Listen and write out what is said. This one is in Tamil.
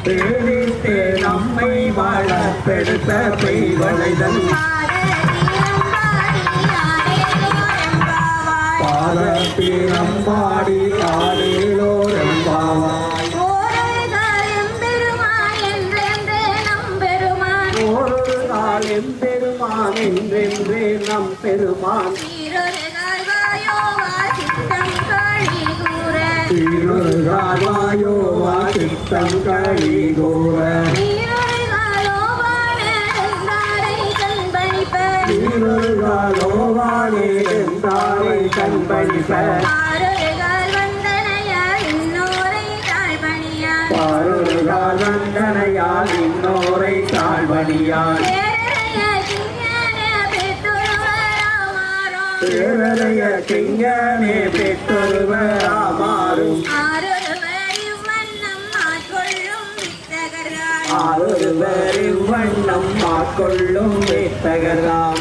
தேடித்தே நம்மை வளர்த்தெடுத்த பெய்வளைதல் பாதத்தினம்பாடி ஆடேலோர் எம்பாவாய் ஒரு நாள் எம்பெருமான் என்றென்றே நம் பெருமான் திருகாயோவா சித்தம் கழிகோர திருகாலோவானே என்றாரை கண்பணிப்ப பாருகால் வந்தனையால் இன்னோரை தாழ்வணியால் பேரறைய கிங்கனே பெற்றொருவராமாறும் ஆரொருவர் இவ்வண்ணம் மாற்கொள்ளும் வித்தகராம்